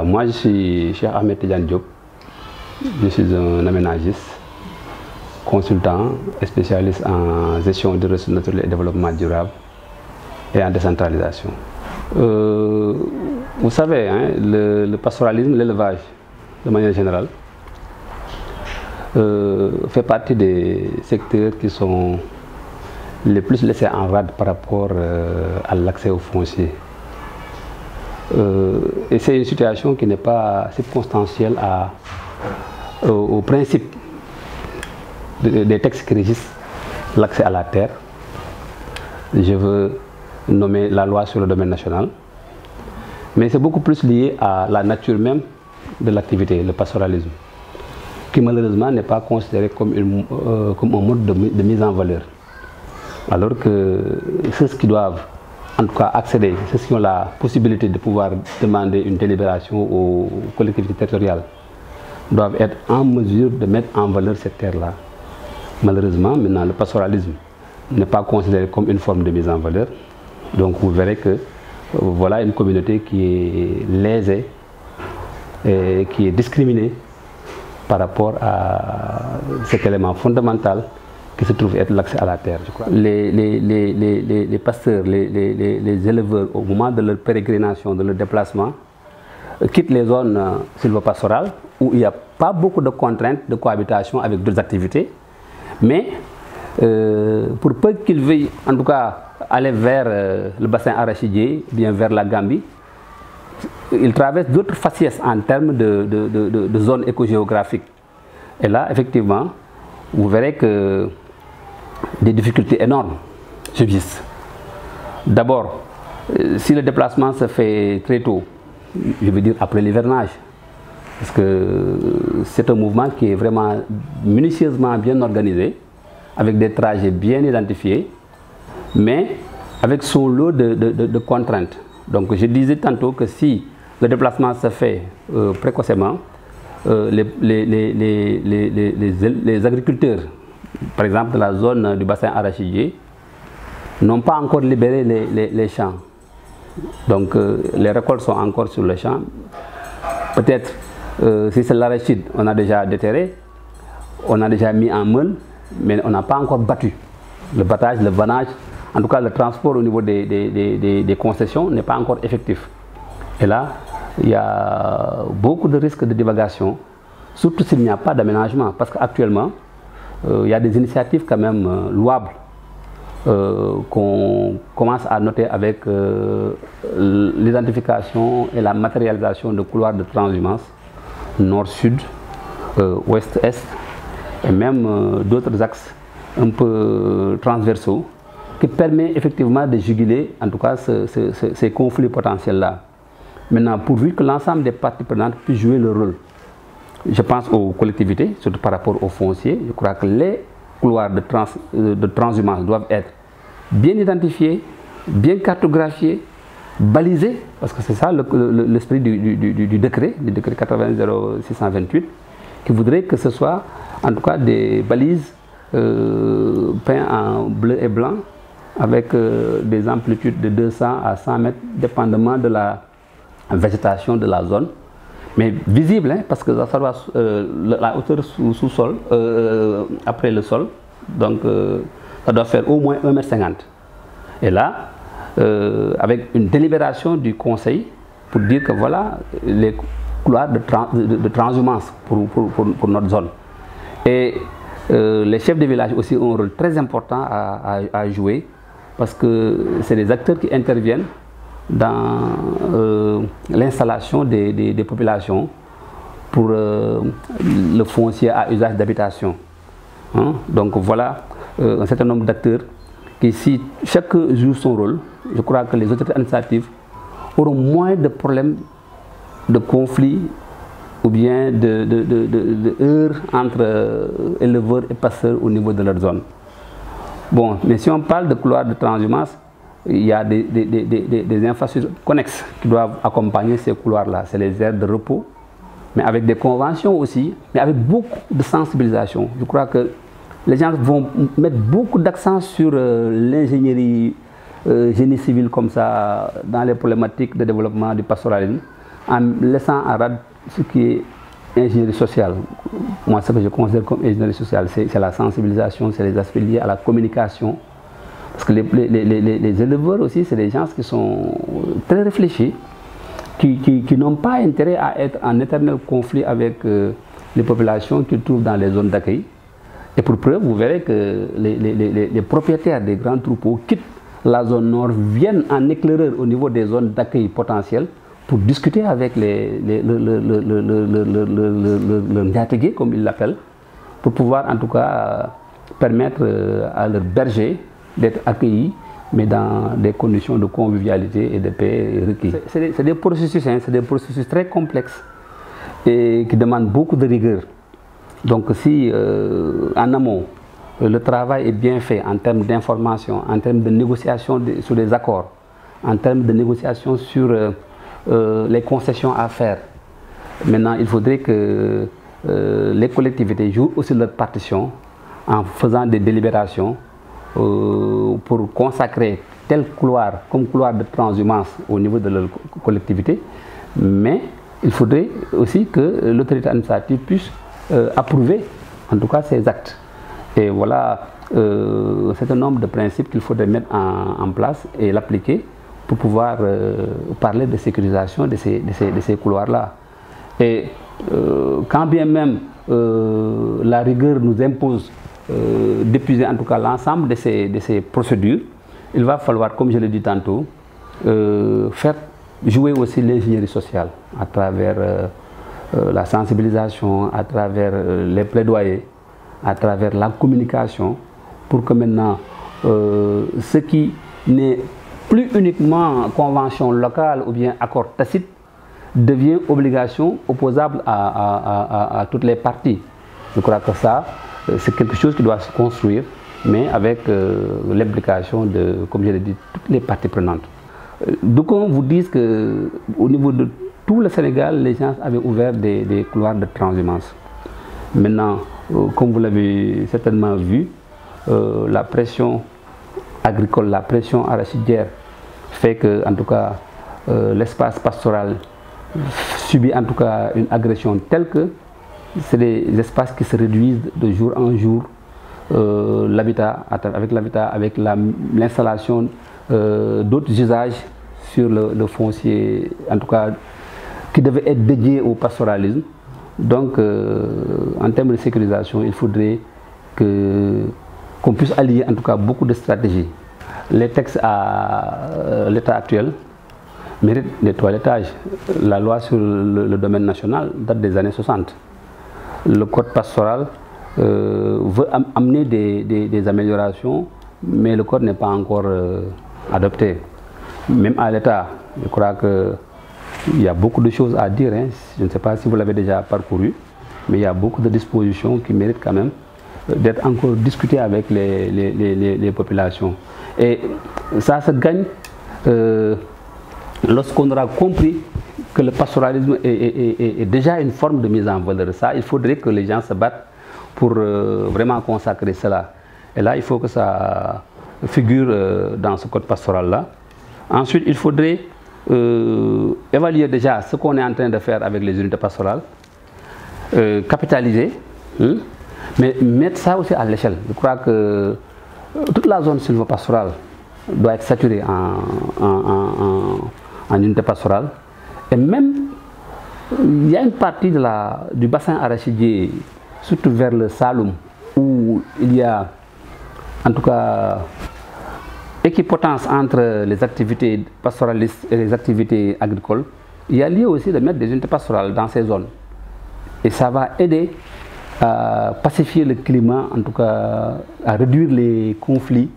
Moi, je suis Cheikh Ahmed Tidiane Diop. Je suis un aménagiste, consultant et spécialiste en gestion des ressources naturelles et développement durable et en décentralisation. Vous savez, hein, le pastoralisme, l'élevage, de manière générale, fait partie des secteurs qui sont les plus laissés en rade par rapport à l'accès aux fonciers. Et c'est une situation qui n'est pas circonstancielle au principe des textes qui régissent l'accès à la terre. Je veux nommer la loi sur le domaine national, mais c'est beaucoup plus lié à la nature même de l'activité, le pastoralisme, qui malheureusement n'est pas considéré comme un mode de mise en valeur. Alors que ceux qui doivent en tout cas accéder, ceux qui ont la possibilité de pouvoir demander une délibération aux collectivités territoriales, doivent être en mesure de mettre en valeur cette terre-là. Malheureusement, maintenant, le pastoralisme n'est pas considéré comme une forme de mise en valeur. Donc vous verrez que voilà une communauté qui est lésée et qui est discriminée par rapport à cet élément fondamental qui se trouve être l'accès à la terre, je crois. Les pasteurs, les éleveurs, au moment de leur pérégrination, de leur déplacement, quittent les zones sylvopastorales où il n'y a pas beaucoup de contraintes de cohabitation avec d'autres activités, mais pour peu qu'ils veuillent en tout cas aller vers le bassin arachidier, bien vers la Gambie, ils traversent d'autres faciès en termes de zones écogéographiques. Et là, effectivement, vous verrez que des difficultés énormes subsistent. D'abord, si le déplacement se fait très tôt, je veux dire après l'hivernage, parce que c'est un mouvement qui est vraiment minutieusement bien organisé, avec des trajets bien identifiés, mais avec son lot de contraintes. Donc je disais tantôt que si le déplacement se fait précocement, les agriculteurs, par exemple de la zone du bassin arachidier, n'ont pas encore libéré les champs. Donc les récoltes sont encore sur les champs. Peut-être si c'est l'arachide, on a déjà déterré, on a déjà mis en meule, mais on n'a pas encore battu. Le battage, le vannage, en tout cas le transport au niveau des concessions n'est pas encore effectif. Et là, il y a beaucoup de risques de divagation, surtout s'il n'y a pas d'aménagement, parce qu'actuellement, il y a des initiatives quand même louables qu'on commence à noter avec l'identification et la matérialisation de couloirs de transhumance nord-sud, ouest-est, et même d'autres axes un peu transversaux qui permettent effectivement de juguler en tout cas ces conflits potentiels-là. Maintenant, pourvu que l'ensemble des parties prenantes puissent jouer leur rôle, je pense aux collectivités, surtout par rapport aux fonciers, je crois que les couloirs de transhumance doivent être bien identifiés, bien cartographiés, balisés, parce que c'est ça l'esprit du décret 80-0628, qui voudrait que ce soit en tout cas des balises peintes en bleu et blanc, avec des amplitudes de 200 à 100 mètres, dépendamment de la végétation de la zone, mais visible, hein, parce que ça doit la hauteur sous sol, après le sol, donc ça doit faire au moins 1,50 m. Et là, avec une délibération du conseil pour dire que voilà les couloirs de transhumance pour notre zone. Et les chefs de village aussi ont un rôle très important à jouer, parce que c'est des acteurs qui interviennent dans l'installation des populations pour le foncier à usage d'habitation. Hein? Donc voilà un certain nombre d'acteurs qui, si chacun joue son rôle, je crois que les autorités administratives auront moins de problèmes de conflits ou bien de heurts entre éleveurs et pasteurs au niveau de leur zone. Bon, mais si on parle de couloirs de transhumance, il y a des infrastructures connexes qui doivent accompagner ces couloirs-là. C'est les aires de repos, mais avec des conventions aussi, mais avec beaucoup de sensibilisation. Je crois que les gens vont mettre beaucoup d'accent sur l'ingénierie génie civil comme ça, dans les problématiques de développement du pastoralisme, en laissant à rade ce qui est ingénierie sociale. Moi, ce que je considère comme ingénierie sociale, c'est la sensibilisation, c'est les aspects liés à la communication. Parce que les éleveurs aussi, c'est des gens qui sont très réfléchis, qui n'ont pas intérêt à être en éternel conflit avec les populations qu'ils trouvent dans les zones d'accueil. Et pour preuve, vous verrez que les propriétaires des grands troupeaux quittent la zone nord, viennent en éclaireur au niveau des zones d'accueil potentielles pour discuter avec le ndiatégué, comme ils l'appellent, pour pouvoir en tout cas permettre à leurs bergers d'être accueillis, mais dans des conditions de convivialité et de paix requises. C'est des processus, hein, c'est des processus très complexes et qui demandent beaucoup de rigueur. Donc si en amont, le travail est bien fait en termes d'information, en termes de négociation sur des accords, en termes de négociation sur les concessions à faire, maintenant il faudrait que les collectivités jouent aussi leur partition en faisant des délibérations pour consacrer tel couloir comme couloir de transhumance au niveau de leur collectivité, mais il faudrait aussi que l'autorité administrative puisse approuver en tout cas ces actes. Et voilà un certain nombre de principes qu'il faudrait mettre en place et l'appliquer pour pouvoir parler de sécurisation de ces couloirs-là. Et quand bien même la rigueur nous impose d'épuiser en tout cas l'ensemble de ces procédures, il va falloir, comme je l'ai dit tantôt, faire jouer aussi l'ingénierie sociale à travers la sensibilisation, à travers les plaidoyers, à travers la communication, pour que maintenant ce qui n'est plus uniquement convention locale ou bien accord tacite devient obligation opposable à toutes les parties. Je crois que ça, c'est quelque chose qui doit se construire, mais avec l'implication de, comme je l'ai dit, toutes les parties prenantes. Donc on vous dit qu'au niveau de tout le Sénégal, les gens avaient ouvert des couloirs de transhumance. Maintenant, comme vous l'avez certainement vu, la pression agricole, la pression arachidière fait que, en tout cas, l'espace pastoral subit en tout cas une agression telle que c'est des espaces qui se réduisent de jour en jour. L'habitat, avec l'installation d'autres usages sur le foncier, en tout cas, qui devait être dédié au pastoralisme. Donc, en termes de sécurisation, il faudrait qu'on puisse allier en tout cas beaucoup de stratégies. Les textes à l'état actuel méritent des toilettages. La loi sur le domaine national date des années 60. Le code pastoral veut amener des améliorations, mais le code n'est pas encore adopté. Même à l'état, je crois qu'il y a beaucoup de choses à dire, hein. Je ne sais pas si vous l'avez déjà parcouru, mais il y a beaucoup de dispositions qui méritent quand même d'être encore discutées avec les populations. Et ça se gagne lorsqu'on aura compris que le pastoralisme est déjà une forme de mise en valeur. Ça, il faudrait que les gens se battent pour vraiment consacrer cela. Et là, il faut que ça figure dans ce code pastoral-là. Ensuite, il faudrait évaluer déjà ce qu'on est en train de faire avec les unités pastorales, capitaliser, mais mettre ça aussi à l'échelle. Je crois que toute la zone sylvo-pastorale doit être saturée en unité pastorale. Et même, il y a une partie du bassin arachidier, surtout vers le Saloum, où il y a en tout cas équipotence entre les activités pastoralistes et les activités agricoles. Il y a lieu aussi de mettre des unités pastorales dans ces zones. Et ça va aider à pacifier le climat, en tout cas à réduire les conflits,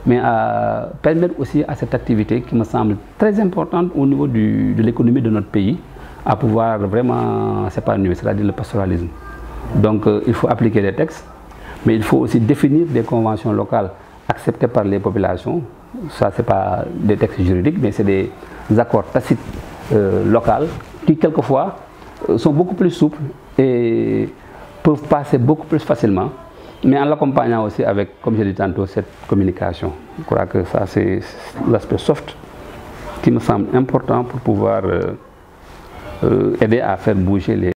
mais à permettre aussi à cette activité qui me semble très importante au niveau de l'économie de notre pays, à pouvoir vraiment s'épanouir, c'est-à-dire le pastoralisme. Donc il faut appliquer les textes, mais il faut aussi définir des conventions locales acceptées par les populations. Ça, ce n'est pas des textes juridiques, mais c'est des accords tacites locaux qui, quelquefois, sont beaucoup plus souples et peuvent passer beaucoup plus facilement, mais en l'accompagnant aussi avec, comme je l'ai dit tantôt, cette communication. Je crois que ça, c'est l'aspect soft qui me semble important pour pouvoir aider à faire bouger les